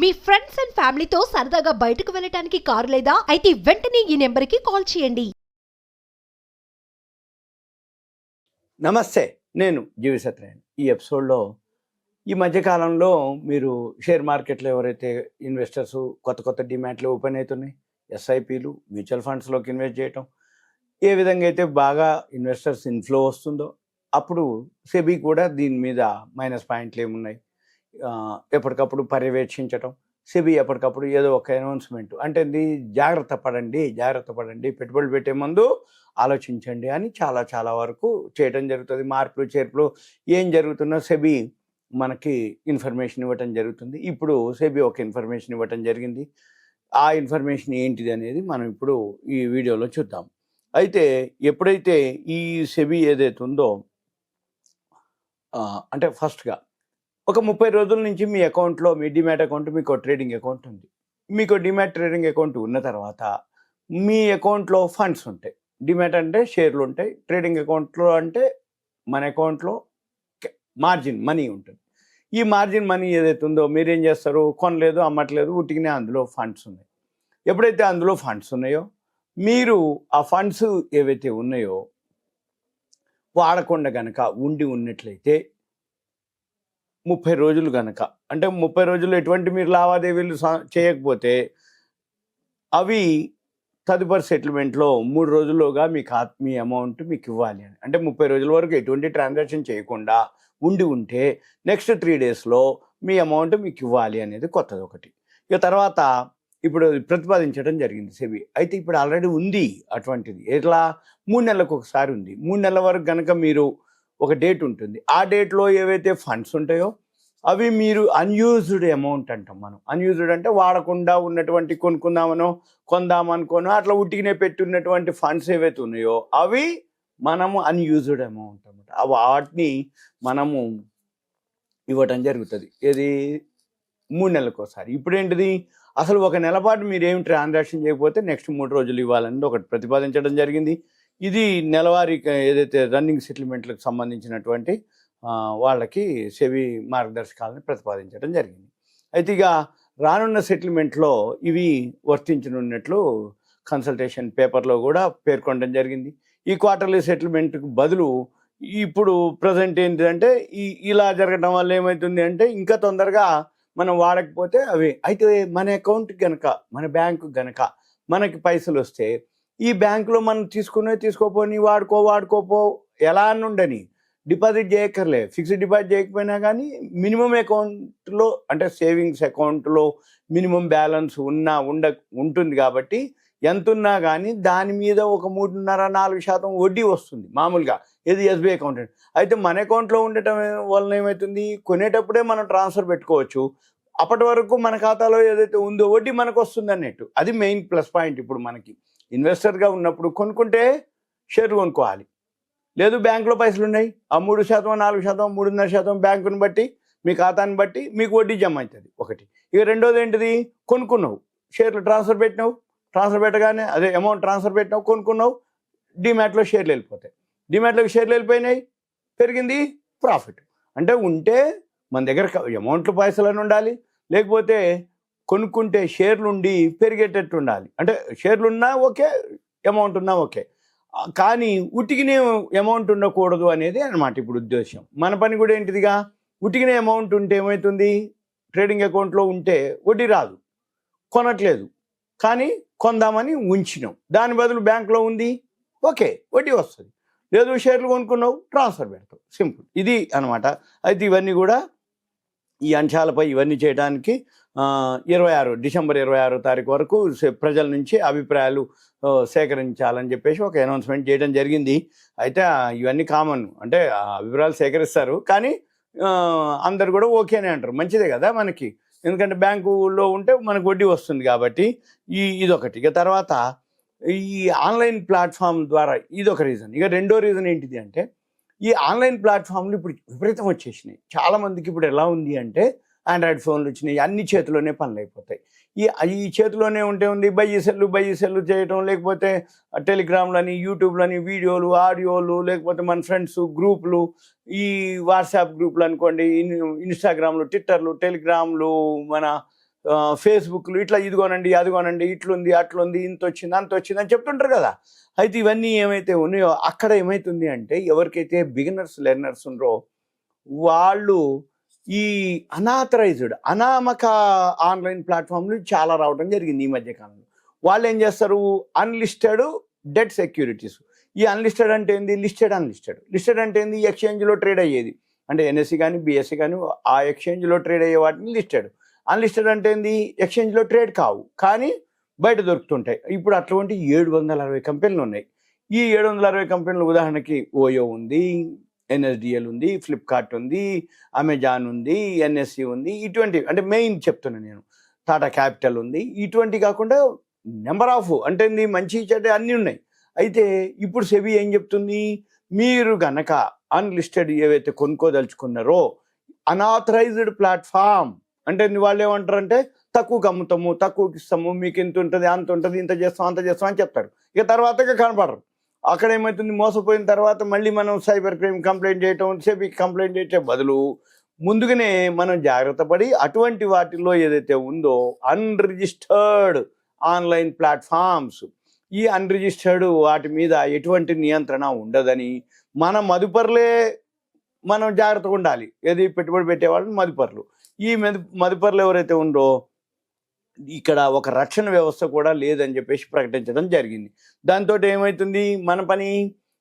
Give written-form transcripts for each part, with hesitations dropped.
Me friends and ఫ్యామిలీతో సరదాగా బయటకు వెళ్ళటానికి కారు లేదా అయితే వెంటనే ఈ నెంబర్కి కాల్ చేయండి. నమస్తే, నేను జీవి సత్యనారాయణ. ఈ ఎపిసోడ్లో ఈ మధ్యకాలంలో మీరు షేర్ మార్కెట్లో ఎవరైతే ఇన్వెస్టర్స్ కొత్త డిమాట్లు ఓపెన్ అవుతున్నాయి, ఎస్ఐపీలు మ్యూచువల్ ఫండ్స్లోకి ఇన్వెస్ట్ చేయటం, ఏ విధంగా అయితే బాగా ఇన్వెస్టర్స్ ఇన్ఫ్లో వస్తుందో అప్పుడు సెబీ కూడా దీని మీద మైనస్ పాయింట్లు ఏమున్నాయి ఎప్పటికప్పుడు పర్యవేక్షించటం, సెబీ ఎప్పటికప్పుడు ఏదో ఒక అనౌన్స్మెంట్ అంటే జాగ్రత్త పడండి, పెట్టుబడులు పెట్టే ముందు ఆలోచించండి అని చాలా వరకు చేయడం జరుగుతుంది. మార్పులు చేర్పులు ఏం జరుగుతున్నా సెబీ మనకి ఇన్ఫర్మేషన్ ఇవ్వటం జరుగుతుంది. ఇప్పుడు సెబీ ఒక ఇన్ఫర్మేషన్ ఇవ్వటం జరిగింది. ఆ ఇన్ఫర్మేషన్ ఏంటిది అనేది మనం ఇప్పుడు ఈ వీడియోలో చూద్దాం. అయితే ఎప్పుడైతే ఈ సెబీ ఏదైతే ఉందో అంటే ఫస్ట్గా ఒక 30 రోజుల నుంచి మీ అకౌంట్లో, మీ డిమాట్ అకౌంట్, మీకు ట్రేడింగ్ అకౌంట్ ఉంది. మీకు డిమాట్ ట్రేడింగ్ అకౌంట్ ఉన్న తర్వాత మీ అకౌంట్లో ఫండ్స్ ఉంటాయి. డిమాట్ అంటే షేర్లు ఉంటాయి, ట్రేడింగ్ అకౌంట్లో అంటే మన అకౌంట్లో మార్జిన్ మనీ ఉంటుంది. ఈ మార్జిన్ మనీ ఏదైతే ఉందో మీరేం చేస్తారు, కొనలేదు, అమ్మట్లేదు, ఉట్టిగానే అందులో ఫండ్స్ ఉన్నాయి. ఎప్పుడైతే అందులో ఫండ్స్ ఉన్నాయో మీరు ఆ ఫండ్స్ ఏవైతే ఉన్నాయో వాడకుండా కనుక ఉన్నట్లయితే 30 రోజులు కనుక, అంటే 30 రోజులు ఎటువంటి మీరు లావాదేవీలు చేయకపోతే అవి తదుపరి సెటిల్మెంట్లో 3 రోజుల్లోగా మీ అమౌంట్ మీకు ఇవ్వాలి అని. అంటే 30 రోజుల వరకు ఎటువంటి ట్రాన్సాక్షన్ చేయకుండా ఉంటే నెక్స్ట్ 3 డేస్లో మీ అమౌంట్ మీకు ఇవ్వాలి అనేది కొత్తది ఒకటి. ఇక తర్వాత ఇప్పుడు ప్రతిపాదించడం జరిగింది సెబీ. అయితే ఇప్పుడు ఆల్రెడీ ఉంది అటువంటిది. ఎట్లా 3 నెలలకు ఒకసారి ఉంది. 3 నెలల వరకు కనుక మీరు ఒక డేట్ ఉంటుంది. ఆ డేట్లో ఏవైతే ఫండ్స్ ఉంటాయో అవి మీరు అన్యూజ్డ్ అమౌంట్ అంటాం మనం. అన్యూజ్డ్ అంటే వాడకుండా ఉన్నటువంటి, కొనుక్కుందామనో కొందామనుకోనో అట్లా ఉట్టికినే పెట్టున్నటువంటి ఫండ్స్ ఏవైతే ఉన్నాయో అవి మనము అన్యూజ్డ్ అమౌంట్ అనమాట. వాటిని మనము ఇవ్వటం జరుగుతుంది. ఏది 3 నెలలకు ఒకసారి. ఇప్పుడు ఏంటిది, అసలు ఒక నెల పాటు మీరు ఏమి ట్రాన్సాక్షన్ చేయకపోతే నెక్స్ట్ 3 రోజులు ఇవ్వాలని ఒకటి ప్రతిపాదించడం జరిగింది. ఇది నెలవారీ ఏదైతే రన్నింగ్ సెటిల్మెంట్లకు సంబంధించినటువంటి వాళ్ళకి సెబీ మార్గదర్శకాలను ప్రతిపాదించడం జరిగింది. అయితే ఇక రానున్న సెటిల్మెంట్లో ఇవి వర్తించనున్నట్లు కన్సల్టేషన్ పేపర్లో కూడా పేర్కొనడం జరిగింది. ఈ క్వార్టర్లీ సెటిల్మెంట్కు బదులు ఇప్పుడు ప్రజెంట్ ఏంటంటే ఇలా జరగడం వల్ల ఏమవుతుంది అంటే ఇంకా తొందరగా మనం వాడకపోతే అవి అయితే మన అకౌంట్కి గనక, మన బ్యాంకు గనక మనకి పైసలు వస్తే ఈ బ్యాంకులో మనం తీసుకోపోని వాడుకోపో ఎలా ఉండని డిపాజిట్ చేయక్కర్లే, ఫిక్స్డ్ డిపాజిట్ చేయకపోయినా కానీ మినిమం అకౌంట్లో అంటే సేవింగ్స్ అకౌంట్లో మినిమం బ్యాలెన్స్ ఉంటుంది కాబట్టి ఎంత ఉన్నా కానీ దాని మీద ఒక 3.5-4% వడ్డీ వస్తుంది మామూలుగా. ఇది ఎస్బీఐ అకౌంట్. అయితే మన అకౌంట్లో ఉండటం వలన ఏమవుతుంది, కొనేటప్పుడే మనం ట్రాన్స్ఫర్ పెట్టుకోవచ్చు. అప్పటి వరకు మన ఖాతాలో ఏదైతే ఉందో వడ్డీ మనకు వస్తుంది అన్నట్టు. అది మెయిన్ ప్లస్ పాయింట్. ఇప్పుడు మనకి ఇన్వెస్టర్గా ఉన్నప్పుడు కొనుక్కుంటే షేర్ కొనుక్కోవాలి, లేదు బ్యాంకులో పైసలు ఉన్నాయి, ఆ 3%, 4%, 3.5% బ్యాంకుని బట్టి, మీ ఖాతాని బట్టి మీకు వడ్డీ జమ అవుతుంది ఒకటి. ఇక రెండోది ఏంటిది, కొనుక్కున్నావు, షేర్లు ట్రాన్స్ఫర్ పెట్టగానే అదే అమౌంట్ ట్రాన్స్ఫర్ పెట్టినావు, కొనుక్కున్నావు, డిమాట్లో షేర్లు వెళ్ళిపోతాయి. డిమాట్లోకి షేర్లు వెళ్ళిపోయినాయి, పెరిగింది ప్రాఫిట్. అంటే ఉంటే మన దగ్గర అమౌంట్లు పైసలని ఉండాలి, లేకపోతే కొనుక్కుంటే షేర్లు ఉండి పెరిగేటట్టు ఉండాలి. అంటే షేర్లు ఉన్నా ఓకే, అమౌంట్ ఉన్నా ఓకే, కానీ ఉట్టికినే అమౌంట్ ఉండకూడదు అనేది అన్నమాట ఇప్పుడు ఉద్దేశం. మన పని కూడా ఏంటిదిగా, ఉట్టికినే అమౌంట్ ఉంటే ఏమవుతుంది, ట్రేడింగ్ అకౌంట్లో ఉంటే వడ్డీ రాదు, కొనట్లేదు కానీ కొందామని ఉంచినాం, దాని బదులు బ్యాంకులో ఉంది ఓకే వడ్డీ వస్తుంది, లేదు షేర్లు కొనుక్కున్నావు ట్రాన్స్ఫర్ పెడతావు, సింపుల్. ఇది అనమాట. అయితే ఇవన్నీ కూడా ఈ అంశాలపై ఇవన్నీ చేయడానికి డిసెంబర్ 26 తారీఖు వరకు ప్రజల నుంచి అభిప్రాయాలు సేకరించాలని చెప్పేసి ఒక అనౌన్స్మెంట్ చేయడం జరిగింది. అయితే ఇవన్నీ కామన్, అంటే అభిప్రాయాలు సేకరిస్తారు కానీ అందరు కూడా ఓకేనే అంటారు. మంచిదే కదా మనకి, ఎందుకంటే బ్యాంకులో ఉంటే మనకు వడ్డీ వస్తుంది కాబట్టి ఇదొకటి. ఇక తర్వాత ఈ ఆన్లైన్ ప్లాట్ఫామ్ ద్వారా ఇదొక రీజన్. ఇక రెండో రీజన్ ఏంటిది అంటే, ఈ ఆన్లైన్ ప్లాట్ఫామ్లు ఇప్పుడు విపరీతం వచ్చేసినాయి. చాలామందికి ఇప్పుడు ఎలా ఉంది అంటే, ఆండ్రాయిడ్ ఫోన్లు వచ్చినాయి, అన్ని చేతిలోనే పనులు అయిపోతాయి. ఈ చేతిలోనే ఉంది బయ్యి సెల్లు చేయటం, లేకపోతే టెలిగ్రామ్లని, యూట్యూబ్లని, వీడియోలు, ఆడియోలు, లేకపోతే మన ఫ్రెండ్స్ గ్రూపులు, ఈ వాట్సాప్ గ్రూపులు అనుకోండి, ఇన్స్టాగ్రామ్లు, ట్విట్టర్లు, టెలిగ్రామ్లు, మన ఫేస్బుక్లు ఇట్లా ఇదిగోనండి అదిగోనండి ఇట్లుంది అట్లుంది ఇంత వచ్చింది అంత వచ్చింది అని చెప్తుంటారు కదా. అయితే ఇవన్నీ ఏమైతే ఉన్నాయో అక్కడ ఏమవుతుంది అంటే ఎవరికైతే బిగినర్స్ లెర్నర్స్ ఉన్నారో వాళ్ళు ఈ అనామక ఆన్లైన్ ప్లాట్ఫామ్లు చాలా రావడం జరిగింది ఈ మధ్య కాలంలో. వాళ్ళు ఏం చేస్తారు, అన్లిస్టెడ్ డెట్ సెక్యూరిటీస్. ఈ అన్లిస్టెడ్ అంటే ఏంది, లిస్టెడ్ అంటే ఏంది, ఎక్స్చేంజ్లో ట్రేడ్ అయ్యేది, అంటే ఎన్ఎస్సి కానీ బిఎస్సి కానీ ఆ ఎక్స్చేంజ్లో ట్రేడ్ అయ్యే వాటిని లిస్టెడ్. అన్లిస్టెడ్ అంటే ఏంది, ఎక్స్చేంజ్లో ట్రేడ్ కావు కానీ బయట దొరుకుతుంటాయి. ఇప్పుడు అటువంటి 760 కంపెనీలు ఉన్నాయి. ఈ 760 కంపెనీలు ఉదాహరణకి ఓయో ఉంది, ఎన్ఎస్డిఎల్ ఉంది, ఫ్లిప్కార్ట్ ఉంది, అమెజాన్ ఉంది, ఎన్ఎస్సి ఉంది. ఇటువంటి అంటే మెయిన్ చెప్తున్నాను నేను. టాటా క్యాపిటల్ ఉంది. ఇటువంటి కాకుండా నెంబర్ ఆఫ్ అంటే మంచి చెడ్డ అన్నీ ఉన్నాయి. అయితే ఇప్పుడు సెబీ ఏం చెప్తుంది, మీరు గనక అన్లిస్టెడ్ ఏవైతే కొనుక్కోదలుచుకున్నారో అనాథరైజ్డ్ ప్లాట్ఫామ్ అంటే వాళ్ళు ఏమంటారంటే తక్కువకి అమ్ముతాము, తక్కువకి ఇస్తాము, మీకు ఇంత ఉంటుంది అంత ఉంటుంది, ఇంత చేస్తాం అంత చేస్తాం అని చెప్తారు. ఇక తర్వాత కనపడరు. అక్కడ ఏమవుతుంది, మోసపోయిన తర్వాత మళ్ళీ మనం సైబర్ క్రైమ్ కంప్లైంట్ చేయటం, సెబీకి కంప్లైంట్ చేసే బదులు ముందుగానే మనం జాగ్రత్త పడి అటువంటి వాటిల్లో ఏదైతే ఉందో అన్రిజిస్టర్డ్ ఆన్లైన్ ప్లాట్ఫామ్స్, ఈ అన్రిజిస్టర్డ్ వాటి మీద ఎటువంటి నియంత్రణ ఉండదని మన మదుపర్లే మనం జాగ్రత్తగా ఉండాలి. ఏది పెట్టుబడి పెట్టేవాళ్ళు మదుపర్లు. ఈ మదుపర్లు ఎవరైతే ఉందో ఇక్కడ ఒక రక్షణ వ్యవస్థ కూడా లేదని చెప్పేసి ప్రకటించడం జరిగింది. దాంతో ఏమవుతుంది, మన పని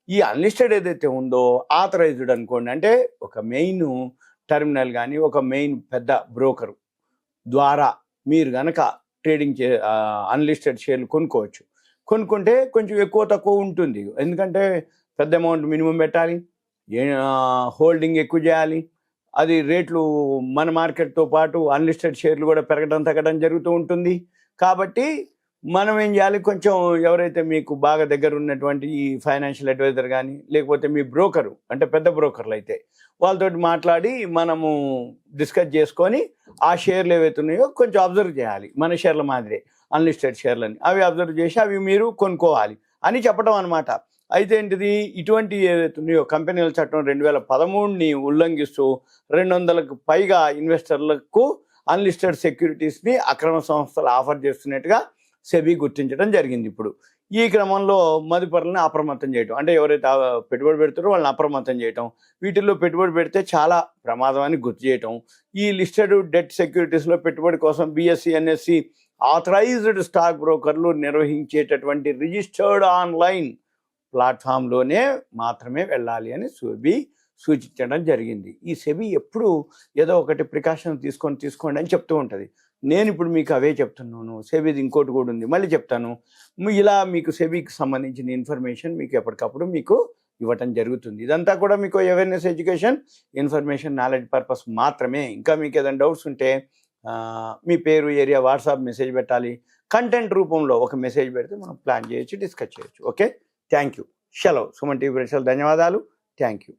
ఈ అన్లిస్టెడ్ ఏదైతే ఉందో ఆథరైజ్డ్ అనుకోండి, అంటే ఒక మెయిన్ టెర్మినల్ కానీ ఒక మెయిన్ పెద్ద బ్రోకర్ ద్వారా మీరు కనుక ట్రేడింగ్ అన్లిస్టెడ్ షేర్లు కొనుక్కుంటే కొంచెం ఎక్కువ తక్కువ ఉంటుంది. ఎందుకంటే పెద్ద అమౌంట్ మినిమం పెట్టాలి, హోల్డింగ్ ఎక్కువ చేయాలి. అది రేట్లు మన మార్కెట్తో పాటు అన్లిస్టెడ్ షేర్లు కూడా పెరగడం తగ్గడం జరుగుతూ ఉంటుంది. కాబట్టి మనం ఏం చేయాలి, కొంచెం ఎవరైతే మీకు బాగా దగ్గర ఉన్నటువంటి ఈ ఫైనాన్షియల్ అడ్వైజర్ కానీ లేకపోతే మీ బ్రోకరు అంటే పెద్ద బ్రోకర్లు అయితే వాళ్ళతో మాట్లాడి మనము డిస్కస్ చేసుకొని ఆ షేర్లు ఏవైతే ఉన్నాయో కొంచెం అబ్జర్వ్ చేయాలి. మన షేర్ల మాదిరే అన్లిస్టెడ్ షేర్లని అవి అబ్జర్వ్ చేసి అవి మీరు కొనుక్కోవాలి అని చెప్పడం అనమాట. అయితే ఏంటిది, ఇటువంటి ఏదైతే ఉన్నాయో కంపెనీల చట్టం 2013ని ఉల్లంఘిస్తూ 200కు పైగా ఇన్వెస్టర్లకు అన్లిస్టెడ్ సెక్యూరిటీస్ని అక్రమ సంస్థలు ఆఫర్ చేస్తున్నట్టుగా సెబీ గుర్తించడం జరిగింది. ఇప్పుడు ఈ క్రమంలో మదుపరులను అప్రమత్తం చేయటం, అంటే ఎవరైతే పెట్టుబడి పెడతారో వాళ్ళని అప్రమత్తం చేయటం, వీటిల్లో పెట్టుబడి పెడితే చాలా ప్రమాదం అని గుర్తు చేయటం, ఈ లిస్టెడ్ డెట్ సెక్యూరిటీస్లో పెట్టుబడి కోసం బిఎస్సి ఎన్ఎస్సి ఆథరైజ్డ్ స్టాక్ బ్రోకర్లు నిర్వహించేటటువంటి రిజిస్టర్డ్ ఆన్లైన్ ప్లాట్ఫామ్లోనే మాత్రమే వెళ్ళాలి అని సెబీ సూచించడం జరిగింది. ఈ సెబీ ఎప్పుడు ఏదో ఒకటి ప్రికాషన్ తీసుకోండి అని చెప్తూ ఉంటుంది. నేను ఇప్పుడు మీకు అవే చెప్తున్నాను. సెబీది ఇంకోటి కూడా ఉంది, మళ్ళీ చెప్తాను. ఇలా మీకు సెబీకి సంబంధించిన ఇన్ఫర్మేషన్ మీకు ఎప్పటికప్పుడు మీకు ఇవ్వటం జరుగుతుంది. ఇదంతా కూడా మీకు awareness, education, information, knowledge purpose మాత్రమే. ఇంకా మీకు ఏదైనా డౌట్స్ ఉంటే మీ పేరు, ఏరియా, వాట్సాప్ మెసేజ్ పెట్టాలి. కంటెంట్ రూపంలో ఒక మెసేజ్ పెడితే మనం ప్లాన్ చేయొచ్చు, డిస్కస్ చేయొచ్చు. Okay, thank you. సెలవు. సుమన్ టీవీ ప్రేక్షకులకు ధన్యవాదాలు. Thank you.